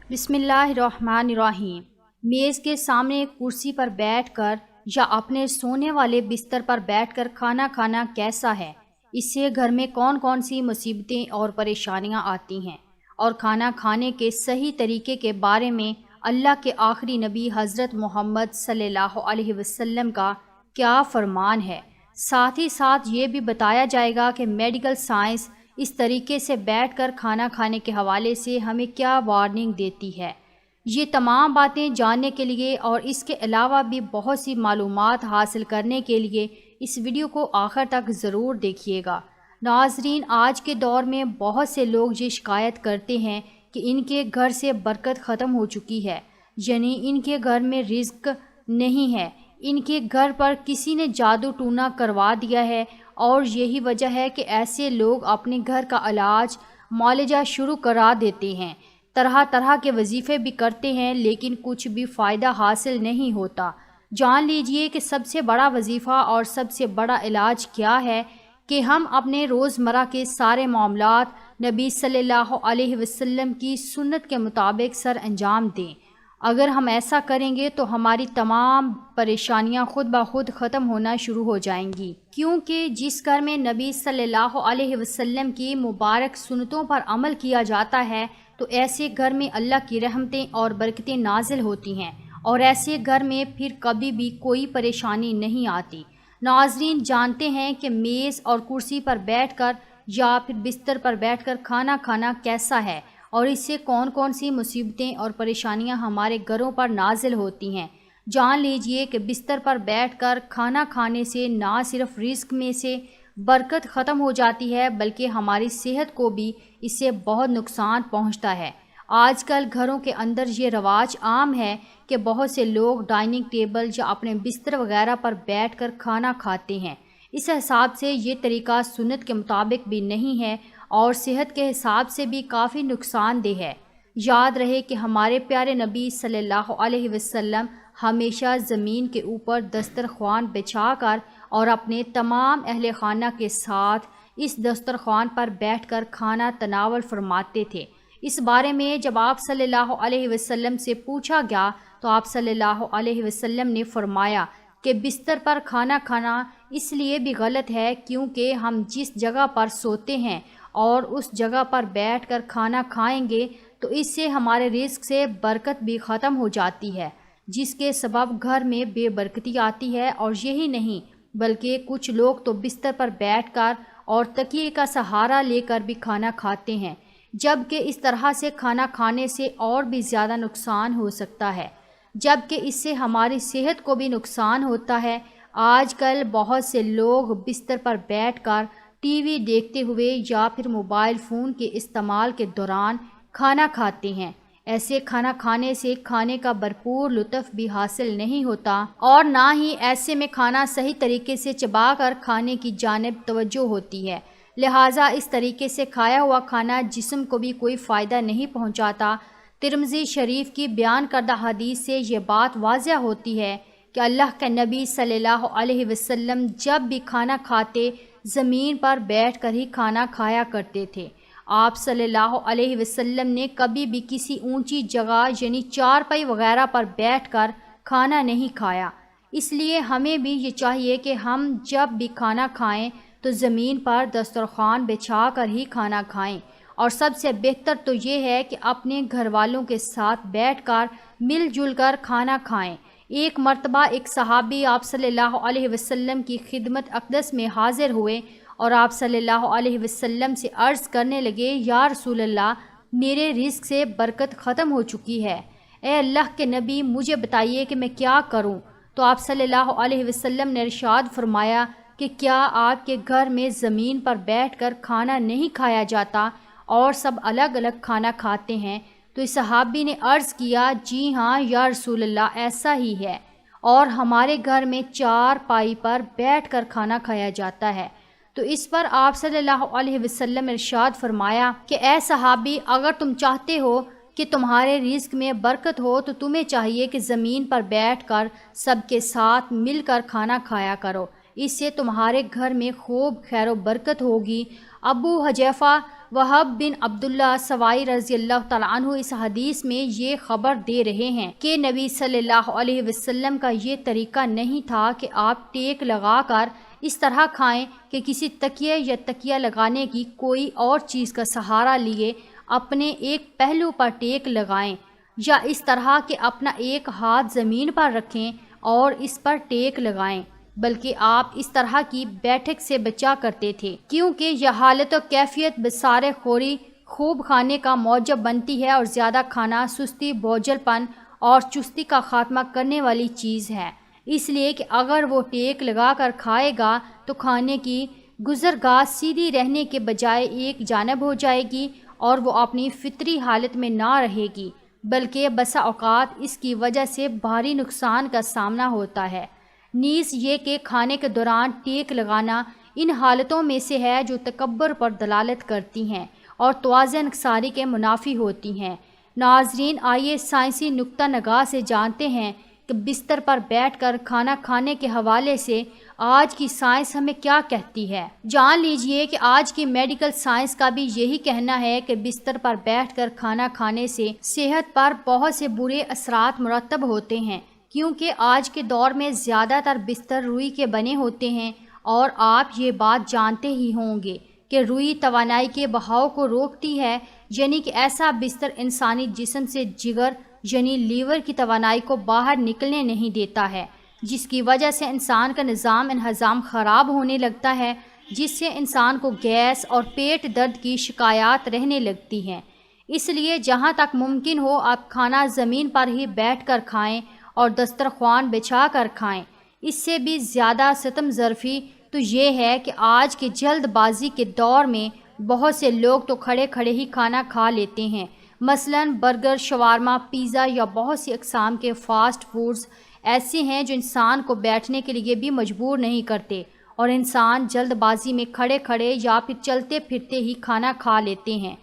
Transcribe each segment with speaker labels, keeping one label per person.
Speaker 1: بسم اللہ الرحمن الرحیم۔ میز کے سامنے کرسی پر بیٹھ کر یا اپنے سونے والے بستر پر بیٹھ کر کھانا کھانا کیسا ہے؟ اس سے گھر میں کون کون سی مصیبتیں اور پریشانیاں آتی ہیں، اور کھانا کھانے کے صحیح طریقے کے بارے میں اللہ کے آخری نبی حضرت محمد صلی اللہ علیہ وسلم کا کیا فرمان ہے۔ ساتھ ہی ساتھ یہ بھی بتایا جائے گا کہ میڈیکل سائنس اس طریقے سے بیٹھ کر کھانا کھانے کے حوالے سے ہمیں کیا وارننگ دیتی ہے۔ یہ تمام باتیں جاننے کے لیے اور اس کے علاوہ بھی بہت سی معلومات حاصل کرنے کے لیے اس ویڈیو کو آخر تک ضرور دیکھیے گا۔ ناظرین، آج کے دور میں بہت سے لوگ یہ شکایت کرتے ہیں کہ ان کے گھر سے برکت ختم ہو چکی ہے، یعنی ان کے گھر میں رزق نہیں ہے، ان کے گھر پر کسی نے جادو ٹونا کروا دیا ہے، اور یہی وجہ ہے کہ ایسے لوگ اپنے گھر کا علاج معالجہ شروع کرا دیتے ہیں، طرح طرح کے وظیفے بھی کرتے ہیں، لیکن کچھ بھی فائدہ حاصل نہیں ہوتا۔ جان لیجئے کہ سب سے بڑا وظیفہ اور سب سے بڑا علاج کیا ہے کہ ہم اپنے روزمرہ کے سارے معاملات نبی صلی اللہ علیہ وسلم کی سنت کے مطابق سر انجام دیں۔ اگر ہم ایسا کریں گے تو ہماری تمام پریشانیاں خود بخود ختم ہونا شروع ہو جائیں گی، کیونکہ جس گھر میں نبی صلی اللہ علیہ وسلم کی مبارک سنتوں پر عمل کیا جاتا ہے تو ایسے گھر میں اللہ کی رحمتیں اور برکتیں نازل ہوتی ہیں، اور ایسے گھر میں پھر کبھی بھی کوئی پریشانی نہیں آتی۔ ناظرین، جانتے ہیں کہ میز اور کرسی پر بیٹھ کر یا پھر بستر پر بیٹھ کر کھانا کھانا کیسا ہے، اور اس سے کون کون سی مصیبتیں اور پریشانیاں ہمارے گھروں پر نازل ہوتی ہیں۔ جان لیجئے کہ بستر پر بیٹھ کر کھانا کھانے سے نہ صرف رزق میں سے برکت ختم ہو جاتی ہے، بلکہ ہماری صحت کو بھی اس سے بہت نقصان پہنچتا ہے۔ آج کل گھروں کے اندر یہ رواج عام ہے کہ بہت سے لوگ ڈائننگ ٹیبل یا اپنے بستر وغیرہ پر بیٹھ کر کھانا کھاتے ہیں۔ اس حساب سے یہ طریقہ سنت کے مطابق بھی نہیں ہے اور صحت کے حساب سے بھی کافی نقصان دہ ہے۔ یاد رہے کہ ہمارے پیارے نبی صلی اللہ علیہ وسلم ہمیشہ زمین کے اوپر دسترخوان بچھا کر اور اپنے تمام اہل خانہ کے ساتھ اس دسترخوان پر بیٹھ کر کھانا تناول فرماتے تھے۔ اس بارے میں جب آپ صلی اللہ علیہ وسلم سے پوچھا گیا تو آپ صلی اللہ علیہ وسلم نے فرمایا کہ بستر پر کھانا کھانا اس لیے بھی غلط ہے کیونکہ ہم جس جگہ پر سوتے ہیں اور اس جگہ پر بیٹھ کر کھانا کھائیں گے تو اس سے ہمارے رزق سے برکت بھی ختم ہو جاتی ہے، جس کے سبب گھر میں بے برکتی آتی ہے۔ اور یہی نہیں بلکہ کچھ لوگ تو بستر پر بیٹھ کر اور تکیے کا سہارا لے کر بھی کھانا کھاتے ہیں، جبکہ اس طرح سے کھانا کھانے سے اور بھی زیادہ نقصان ہو سکتا ہے، جبکہ اس سے ہماری صحت کو بھی نقصان ہوتا ہے۔ آج کل بہت سے لوگ بستر پر بیٹھ کر ٹی وی دیکھتے ہوئے یا پھر موبائل فون کے استعمال کے دوران کھانا کھاتے ہیں۔ ایسے کھانا کھانے سے کھانے کا بھرپور لطف بھی حاصل نہیں ہوتا، اور نہ ہی ایسے میں کھانا صحیح طریقے سے چبا کر کھانے کی جانب توجہ ہوتی ہے۔ لہٰذا اس طریقے سے کھایا ہوا کھانا جسم کو بھی کوئی فائدہ نہیں پہنچاتا۔ ترمذی شریف کی بیان کردہ حدیث سے یہ بات واضح ہوتی ہے کہ اللہ کے نبی صلی اللہ علیہ وسلم جب بھی کھانا کھاتے زمین پر بیٹھ کر ہی کھانا کھایا کرتے تھے۔ آپ صلی اللہ علیہ وسلم نے کبھی بھی کسی اونچی جگہ یعنی چارپائی وغیرہ پر بیٹھ کر کھانا نہیں کھایا۔ اس لیے ہمیں بھی یہ چاہیے کہ ہم جب بھی کھانا کھائیں تو زمین پر دسترخوان بچھا کر ہی کھانا کھائیں، اور سب سے بہتر تو یہ ہے کہ اپنے گھر والوں کے ساتھ بیٹھ کر مل جل کر کھانا کھائیں۔ ایک مرتبہ ایک صحابی آپ صلی اللہ علیہ وسلم کی خدمت اقدس میں حاضر ہوئے اور آپ صلی اللہ علیہ وسلم سے عرض کرنے لگے، یا رسول اللہ، میرے رزق سے برکت ختم ہو چکی ہے، اے اللہ کے نبی مجھے بتائیے کہ میں کیا کروں؟ تو آپ صلی اللہ علیہ وسلم نے ارشاد فرمایا کہ کیا آپ کے گھر میں زمین پر بیٹھ کر کھانا نہیں کھایا جاتا اور سب الگ الگ کھانا کھاتے ہیں؟ تو اس صحابی نے عرض کیا، جی ہاں یا رسول اللہ، ایسا ہی ہے، اور ہمارے گھر میں چار پائی پر بیٹھ کر کھانا کھایا جاتا ہے۔ تو اس پر آپ صلی اللہ علیہ وسلم نے ارشاد فرمایا کہ اے صحابی، اگر تم چاہتے ہو کہ تمہارے رزق میں برکت ہو تو تمہیں چاہیے کہ زمین پر بیٹھ کر سب کے ساتھ مل کر کھانا کھایا کرو۔ اس سے تمہارے گھر میں خوب خیر و برکت ہوگی۔ ابو حذیفہ وہب بن عبداللہ سوائی رضی اللہ تعالیٰ عنہ اس حدیث میں یہ خبر دے رہے ہیں کہ نبی صلی اللہ علیہ وسلم کا یہ طریقہ نہیں تھا کہ آپ ٹیک لگا کر اس طرح کھائیں کہ کسی تکیے یا تکیہ لگانے کی کوئی اور چیز کا سہارا لیے اپنے ایک پہلو پر ٹیک لگائیں، یا اس طرح کہ اپنا ایک ہاتھ زمین پر رکھیں اور اس پر ٹیک لگائیں، بلکہ آپ اس طرح کی بیٹھک سے بچا کرتے تھے، کیونکہ یہ حالت و کیفیت بسارے خوری خوب کھانے کا موجب بنتی ہے، اور زیادہ کھانا سستی، بوجھل پن اور چستی کا خاتمہ کرنے والی چیز ہے۔ اس لیے کہ اگر وہ ٹیک لگا کر کھائے گا تو کھانے کی گزرگاہ سیدھی رہنے کے بجائے ایک جانب ہو جائے گی اور وہ اپنی فطری حالت میں نہ رہے گی، بلکہ بسا اوقات اس کی وجہ سے بھاری نقصان کا سامنا ہوتا ہے۔ نیز یہ کہ کھانے کے دوران ٹیک لگانا ان حالتوں میں سے ہے جو تکبر پر دلالت کرتی ہیں اور تواضع انکساری کے منافی ہوتی ہیں۔ ناظرین، آئیے سائنسی نقطہ نگاہ سے جانتے ہیں کہ بستر پر بیٹھ کر کھانا کھانے کے حوالے سے آج کی سائنس ہمیں کیا کہتی ہے۔ جان لیجئے کہ آج کی میڈیکل سائنس کا بھی یہی کہنا ہے کہ بستر پر بیٹھ کر کھانا کھانے سے صحت پر بہت سے برے اثرات مرتب ہوتے ہیں، کیونکہ آج کے دور میں زیادہ تر بستر روئی کے بنے ہوتے ہیں، اور آپ یہ بات جانتے ہی ہوں گے کہ روئی توانائی کے بہاؤ کو روکتی ہے، یعنی کہ ایسا بستر انسانی جسم سے جگر یعنی لیور کی توانائی کو باہر نکلنے نہیں دیتا ہے، جس کی وجہ سے انسان کا نظام انہضام خراب ہونے لگتا ہے، جس سے انسان کو گیس اور پیٹ درد کی شکایات رہنے لگتی ہیں۔ اس لیے جہاں تک ممکن ہو آپ کھانا زمین پر ہی بیٹھ کر کھائیں اور دسترخوان بچھا کر کھائیں۔ اس سے بھی زیادہ ستم ظرفی تو یہ ہے کہ آج کے جلد بازی کے دور میں بہت سے لوگ تو کھڑے کھڑے ہی کھانا کھا لیتے ہیں، مثلاً برگر، شاورما، پیزا یا بہت سی اقسام کے فاسٹ فوڈز ایسے ہیں جو انسان کو بیٹھنے کے لیے بھی مجبور نہیں کرتے، اور انسان جلد بازی میں کھڑے کھڑے یا پھر چلتے پھرتے ہی کھانا کھا لیتے ہیں۔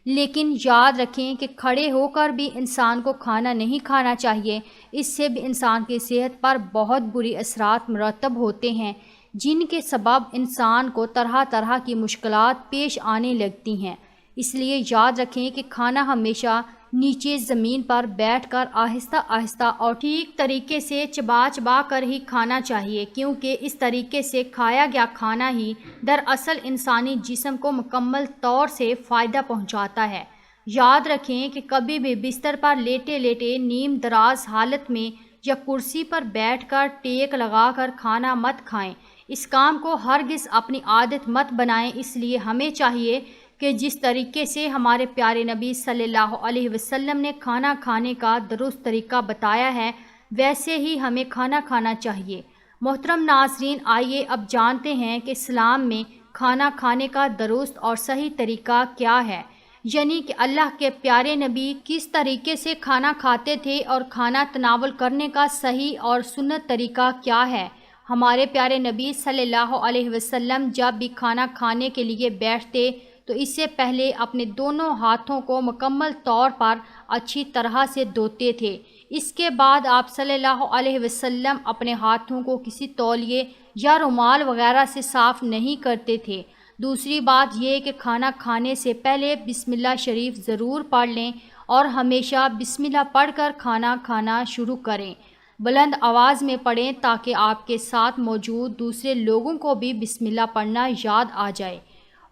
Speaker 1: لیکن یاد رکھیں کہ کھڑے ہو کر بھی انسان کو کھانا نہیں کھانا چاہیے، اس سے بھی انسان کی صحت پر بہت بری اثرات مرتب ہوتے ہیں، جن کے سبب انسان کو طرح طرح کی مشکلات پیش آنے لگتی ہیں۔ اس لیے یاد رکھیں کہ کھانا ہمیشہ نیچے زمین پر بیٹھ کر آہستہ آہستہ اور ٹھیک طریقے سے چبا چبا کر ہی کھانا چاہیے، کیونکہ اس طریقے سے کھایا گیا کھانا ہی دراصل انسانی جسم کو مکمل طور سے فائدہ پہنچاتا ہے۔ یاد رکھیں کہ کبھی بھی بستر پر لیٹے لیٹے نیم دراز حالت میں یا کرسی پر بیٹھ کر ٹیک لگا کر کھانا مت کھائیں، اس کام کو ہرگز اپنی عادت مت بنائیں۔ اس لیے ہمیں چاہیے کہ جس طریقے سے ہمارے پیارے نبی صلی اللہ علیہ وسلم نے کھانا کھانے کا درست طریقہ بتایا ہے، ویسے ہی ہمیں کھانا کھانا چاہیے۔ محترم ناظرین، آئیے اب جانتے ہیں کہ اسلام میں کھانا کھانے کا درست اور صحیح طریقہ کیا ہے، یعنی کہ اللہ کے پیارے نبی کس طریقے سے کھانا کھاتے تھے اور کھانا تناول کرنے کا صحیح اور سنت طریقہ کیا ہے۔ ہمارے پیارے نبی صلی اللہ علیہ وسلم جب بھی کھانا کھانے کے لیے بیٹھتے تو اس سے پہلے اپنے دونوں ہاتھوں کو مکمل طور پر اچھی طرح سے دھوتے تھے۔ اس کے بعد آپ صلی اللہ علیہ وسلم اپنے ہاتھوں کو کسی تولیے یا رومال وغیرہ سے صاف نہیں کرتے تھے۔ دوسری بات یہ کہ کھانا کھانے سے پہلے بسم اللہ شریف ضرور پڑھ لیں اور ہمیشہ بسم اللہ پڑھ کر کھانا کھانا شروع کریں۔ بلند آواز میں پڑھیں تاکہ آپ کے ساتھ موجود دوسرے لوگوں کو بھی بسم اللہ پڑھنا یاد آ جائے،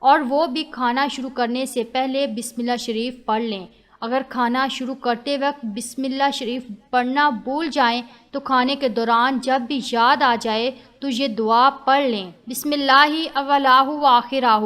Speaker 1: اور وہ بھی کھانا شروع کرنے سے پہلے بسم اللہ شریف پڑھ لیں۔ اگر کھانا شروع کرتے وقت بسم اللہ شریف پڑھنا بھول جائیں تو کھانے کے دوران جب بھی یاد آ جائے تو یہ دعا پڑھ لیں، بسم اللہ اولہ و آخرہ۔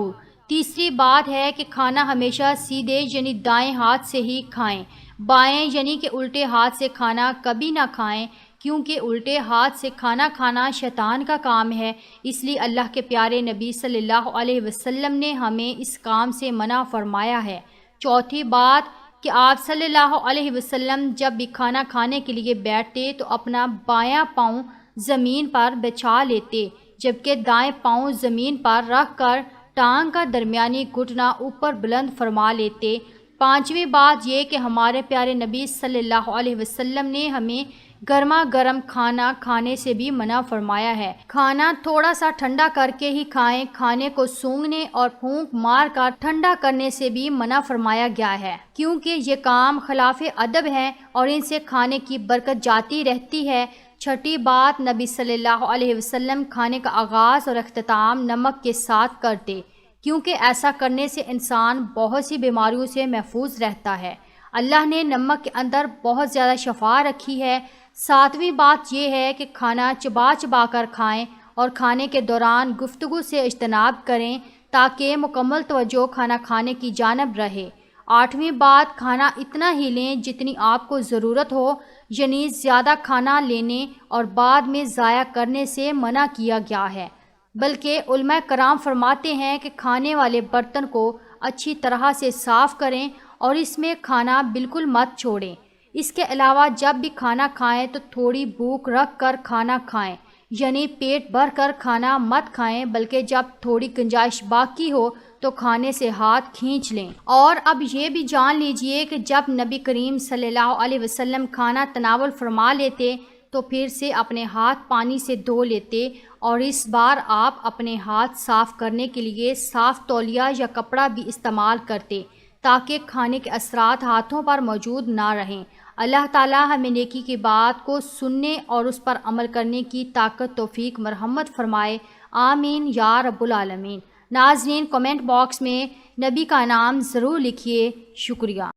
Speaker 1: تیسری بات ہے کہ کھانا ہمیشہ سیدھے یعنی دائیں ہاتھ سے ہی کھائیں، بائیں یعنی کہ الٹے ہاتھ سے کھانا کبھی نہ کھائیں، کیونکہ الٹے ہاتھ سے کھانا کھانا شیطان کا کام ہے۔ اس لیے اللہ کے پیارے نبی صلی اللہ علیہ وسلم نے ہمیں اس کام سے منع فرمایا ہے۔ چوتھی بات کہ آپ صلی اللہ علیہ وسلم جب بھی کھانا کھانے کے لیے بیٹھتے تو اپنا بایاں پاؤں زمین پر بچھا لیتے، جبکہ دائیں پاؤں زمین پر رکھ کر ٹانگ کا درمیانی گھٹنا اوپر بلند فرما لیتے پانچویں بات یہ کہ ہمارے پیارے نبی صلی اللہ علیہ وسلم نے ہمیں گرما گرم کھانا کھانے سے بھی منع فرمایا ہے۔ کھانا تھوڑا سا ٹھنڈا کر کے ہی کھائیں۔ کھانے کو سونگھنے اور پھونک مار کر ٹھنڈا کرنے سے بھی منع فرمایا گیا ہے، کیونکہ یہ کام خلاف ادب ہے اور ان سے کھانے کی برکت جاتی رہتی ہے۔ چھٹی بات، نبی صلی اللہ علیہ وسلم کھانے کا آغاز اور اختتام نمک کے ساتھ کرتے، کیونکہ ایسا کرنے سے انسان بہت سی بیماریوں سے محفوظ رہتا ہے۔ اللہ نے نمک کے اندر بہت زیادہ شفا رکھی ہے۔ ساتویں بات یہ ہے کہ کھانا چبا چبا کر کھائیں اور کھانے کے دوران گفتگو سے اجتناب کریں تاکہ مکمل توجہ کھانا کھانے کی جانب رہے۔ آٹھویں بات، کھانا اتنا ہی لیں جتنی آپ کو ضرورت ہو، یعنی زیادہ کھانا لینے اور بعد میں ضائع کرنے سے منع کیا گیا ہے، بلکہ علماء کرام فرماتے ہیں کہ کھانے والے برتن کو اچھی طرح سے صاف کریں اور اس میں کھانا بالکل مت چھوڑیں۔ اس کے علاوہ جب بھی کھانا کھائیں تو تھوڑی بھوک رکھ کر کھانا کھائیں، یعنی پیٹ بھر کر کھانا مت کھائیں، بلکہ جب تھوڑی گنجائش باقی ہو تو کھانے سے ہاتھ کھینچ لیں۔ اور اب یہ بھی جان لیجئے کہ جب نبی کریم صلی اللہ علیہ وسلم کھانا تناول فرما لیتے تو پھر سے اپنے ہاتھ پانی سے دھو لیتے، اور اس بار آپ اپنے ہاتھ صاف کرنے کے لیے صاف تولیہ یا کپڑا بھی استعمال کرتے تاکہ کھانے کے اثرات ہاتھوں پر موجود نہ رہیں۔ اللہ تعالیٰ ہمیں نیکی کی بات کو سننے اور اس پر عمل کرنے کی طاقت توفیق مرحمت فرمائے، آمین یا رب العالمین۔ ناظرین، کمنٹ باکس میں نبی کا نام ضرور لکھیے۔ شکریہ۔